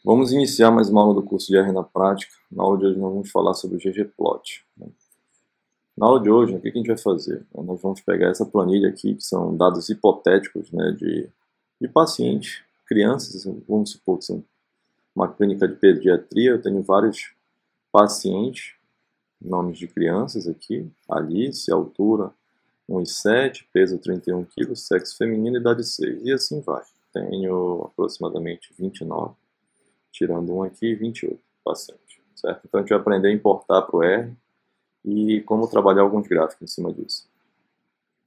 Vamos iniciar mais uma aula do curso de R na prática. Na aula de hoje nós vamos falar sobre o ggplot. Na aula de hoje, o que a gente vai fazer? Nós vamos pegar essa planilha aqui, que são dados hipotéticos, de pacientes, crianças, vamos supor que são uma clínica de pediatria. Eu tenho vários pacientes, nomes de crianças aqui: Alice, altura 1,7, peso 31 kg, sexo feminino, idade 6, e assim vai. Tenho aproximadamente 29, tirando um aqui, 28 pacientes, certo? Então a gente vai aprender a importar para o R e como trabalhar alguns gráficos em cima disso.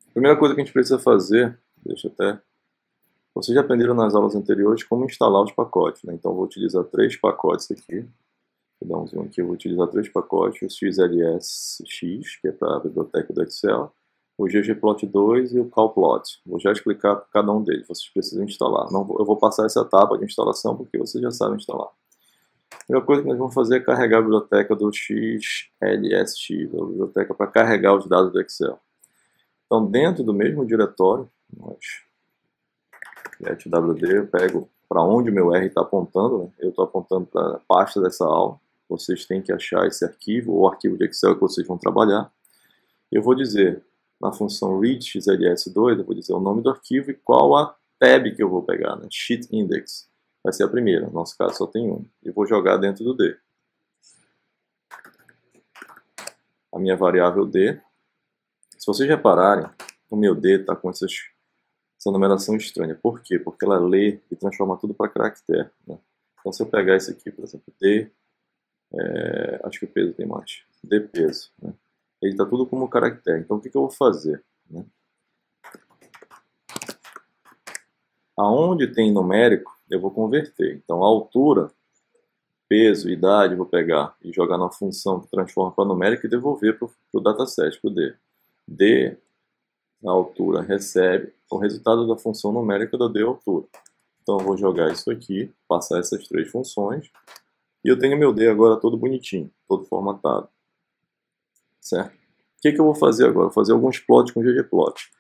A primeira coisa que a gente precisa fazer, vocês já aprenderam nas aulas anteriores como instalar os pacotes, né? Então eu vou utilizar 3 pacotes aqui. Vou dar um zoom aqui, eu vou utilizar 3 pacotes: o XLSX, que é para a biblioteca do Excel, o ggplot2 e o callplot. Vou já explicar cada um deles, vocês precisam instalar. Eu vou passar essa etapa de instalação porque vocês já sabem instalar. A primeira coisa que nós vamos fazer é carregar a biblioteca do XLSX, a biblioteca para carregar os dados do Excel. Então, dentro do mesmo diretório, getwd, eu pego para onde o meu R está apontando, né? Eu estou apontando para a pasta dessa aula. Vocês têm que achar esse arquivo, ou arquivo de Excel que vocês vão trabalhar. Eu vou dizer, na função readXLS2, eu vou dizer o nome do arquivo e qual a tab que eu vou pegar, né? Sheet Index. Vai ser a primeira, no nosso caso só tem um. E vou jogar dentro do D. A minha variável D. Se vocês repararem, o meu D está com essa numeração estranha. Por quê? Porque ela lê e transforma tudo para caractere, né? Então se eu pegar esse aqui, por exemplo, D, acho que o peso tem mais, D peso, né? Ele está tudo como caractere. Então o que eu vou fazer, né? Aonde tem numérico, eu vou converter. Então a altura, peso, idade, eu vou pegar e jogar na função que transforma para numérico e devolver para o dataset, para o D. D, a altura, recebe o resultado da função numérica da D altura. Então eu vou jogar isso aqui, passar essas 3 funções, e eu tenho meu D agora todo bonitinho, todo formatado. Certo? O que eu vou fazer agora? Vou fazer alguns plots com o ggplot.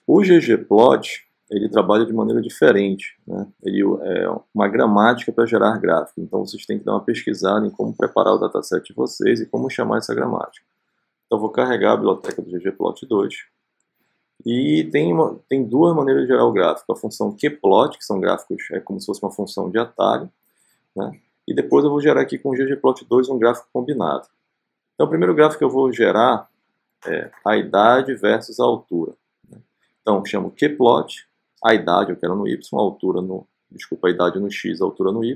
O ggplot, ele trabalha de maneira diferente, né? Ele é uma gramática para gerar gráfico. Então vocês têm que dar uma pesquisada em como preparar o dataset de vocês e como chamar essa gramática. Então eu vou carregar a biblioteca do ggplot2. E tem 2 maneiras de gerar o gráfico. A função qplot, que são gráficos, é como se fosse uma função de atalho, né? E depois eu vou gerar aqui com o ggplot2 um gráfico combinado. Então o primeiro gráfico que eu vou gerar é a idade versus a altura. Então chamo qplot, a idade eu quero no y, a idade no x, a altura no y.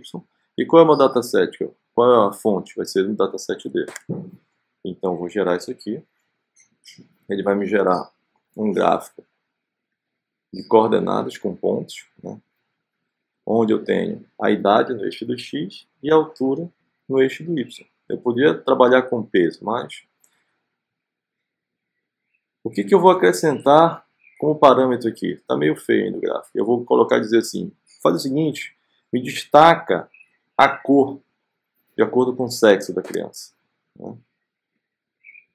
E qual é o meu dataset? Qual é a fonte? Vai ser no dataset D. Então eu vou gerar isso aqui. Ele vai me gerar um gráfico de coordenadas com pontos, né? Onde eu tenho a idade no eixo do x e a altura no eixo do y. Eu poderia trabalhar com peso, mas o que eu vou acrescentar como parâmetro aqui? Está meio feio ainda o gráfico. Eu vou colocar e dizer assim: faz o seguinte, me destaca a cor de acordo com o sexo da criança, né?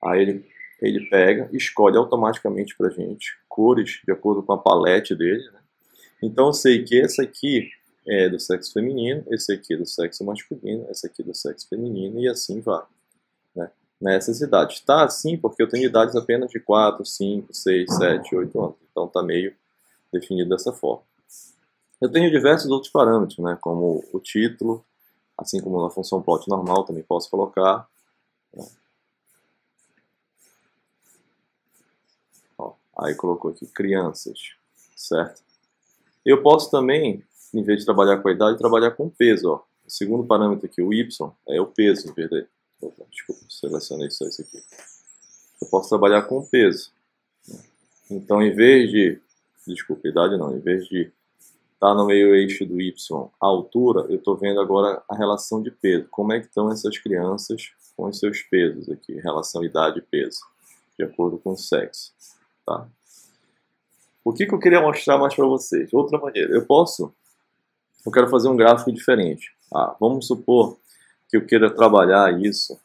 Aí ele pega, escolhe automaticamente para a gente cores de acordo com a palete dele, né? Então eu sei que esse aqui é do sexo feminino, esse aqui é do sexo masculino, esse aqui é do sexo feminino, e assim vai, né? Nessas idades. Está assim porque eu tenho idades apenas de 4, 5, 6, 7, 8 anos. Então está meio definido dessa forma. Eu tenho diversos outros parâmetros, né? Como o título, assim como na função plot normal também posso colocar, né? Aí colocou aqui crianças, certo? Eu posso também, em vez de trabalhar com a idade, trabalhar com o peso. Ó. O segundo parâmetro aqui, o y, é o peso, em vez de... Desculpa, selecionei só isso aqui. Eu posso trabalhar com o peso. Então, em vez de... Desculpa, idade não. Em vez de estar no meio eixo do y, a altura, eu estou vendo agora a relação de peso. Como é que estão essas crianças com os seus pesos aqui, relação idade e peso, de acordo com o sexo. Tá? O que eu queria mostrar mais para vocês? Outra maneira. Eu quero fazer um gráfico diferente. Vamos supor que eu queira trabalhar isso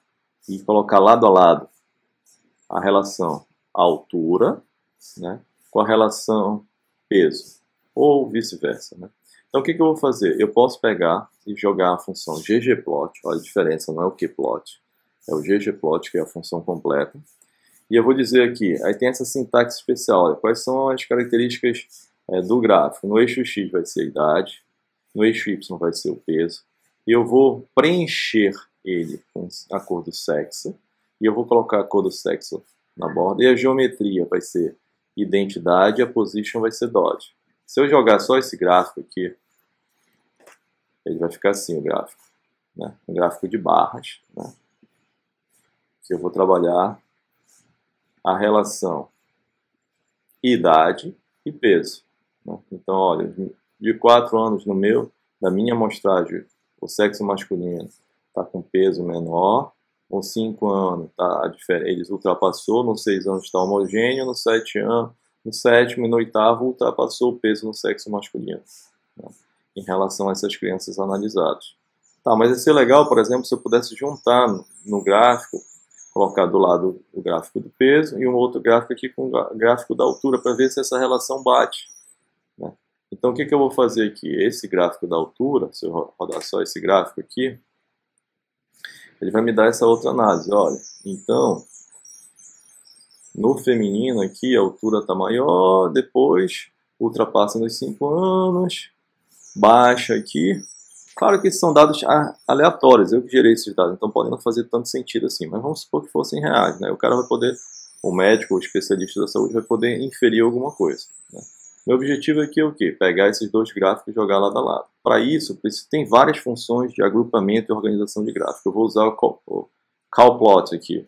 e colocar lado a lado a relação altura, né, com a relação peso, ou vice-versa, né? Então, o que eu vou fazer? Eu posso pegar e jogar a função ggplot, olha a diferença, não é o qplot, é o ggplot, que é a função completa. E eu vou dizer aqui, aí tem essa sintaxe especial, olha, quais são as características do gráfico. No eixo X vai ser a idade, no eixo Y vai ser o peso, e eu vou preencher ele com a cor do sexo, e eu vou colocar a cor do sexo na borda, e a geometria vai ser identidade, e a position vai ser dot. Se eu jogar só esse gráfico aqui, ele vai ficar assim o gráfico, né? Um gráfico de barras, né? Que eu vou trabalhar a relação idade e peso, né? Então, olha, de 4 anos da minha amostragem, o sexo masculino está com peso menor, com 5 anos eles ultrapassou, nos 6 anos está homogêneo, no 7 anos, no 7º e no 8º ultrapassou o peso no sexo masculino, né? Em relação a essas crianças analisadas. Tá, mas ia ser legal, por exemplo, se eu pudesse juntar no gráfico, colocar do lado o gráfico do peso e um outro gráfico aqui com o gráfico da altura, para ver se essa relação bate, né? Então, o que eu vou fazer aqui? Esse gráfico da altura, se eu rodar só esse gráfico aqui, ele vai me dar essa outra análise. Olha, então, no feminino aqui, a altura está maior, depois ultrapassa nos 5 anos, baixa aqui. Claro que são dados aleatórios, eu que gerei esses dados, então podem não fazer tanto sentido assim, mas vamos supor que fossem reais, né? O cara vai poder, o médico, o especialista da saúde vai poder inferir alguma coisa, né? Meu objetivo aqui é o quê? Pegar esses dois gráficos e jogar lado a lado. Para isso, tem várias funções de agrupamento e organização de gráfico. Eu vou usar o callplot aqui,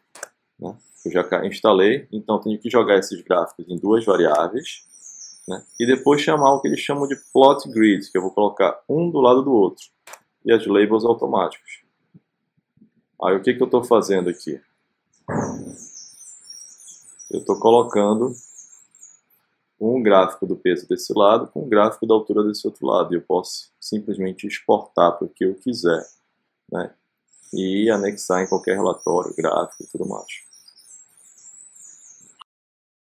né? Eu já instalei, então tenho que jogar esses gráficos em duas variáveis, né? E depois chamar o que eles chamam de plot grid, que eu vou colocar um do lado do outro, e as labels automáticos. Aí o que eu estou fazendo aqui? Eu estou colocando um gráfico do peso desse lado com um gráfico da altura desse outro lado, e eu posso simplesmente exportar para o que eu quiser, né? E anexar em qualquer relatório, gráfico e tudo mais.